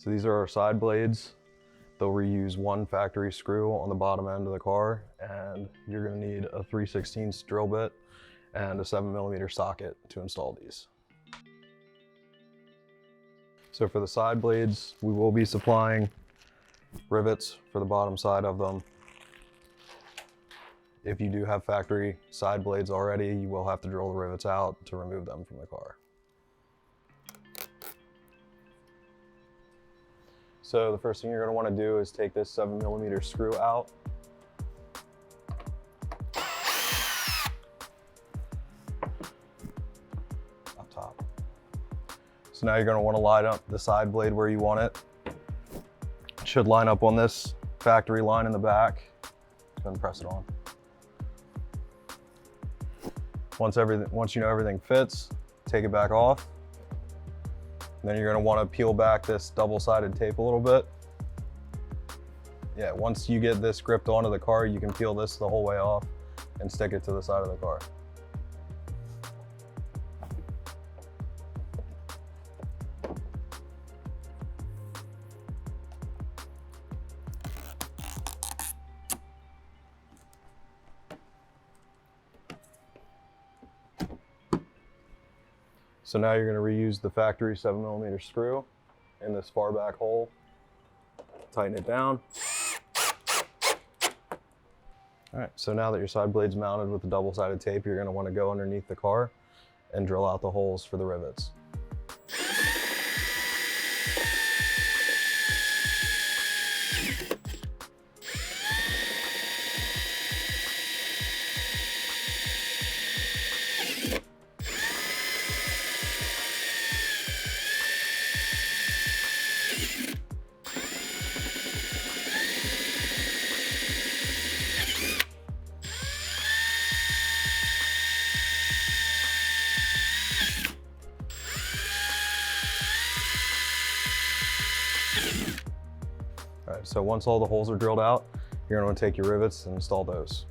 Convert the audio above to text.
So these are our side blades. They'll reuse one factory screw on the bottom end of the car, and you're gonna need a 3/16 drill bit and a 7mm socket to install these. So for the side blades, we will be supplying rivets for the bottom side of them. If you do have factory side blades already, you will have to drill the rivets out to remove them from the car. So the first thing you're going to want to do is take this 7mm screw out. Up top. So now you're going to want to line up the side blade where you want it. It should line up on this factory line in the back. Then press it on. Once you know everything fits, take it back off. And then you're going to want to peel back this double-sided tape a little bit. Yeah, once you get this gripped onto the car, you can peel this the whole way off and stick it to the side of the car. So now you're going to reuse the factory 7mm screw in this far back hole. Tighten it down. All right, so now that your side blade's mounted with the double-sided tape, you're going to want to go underneath the car and drill out the holes for the rivets. All right, so once all the holes are drilled out, you're going to want to take your rivets and install those.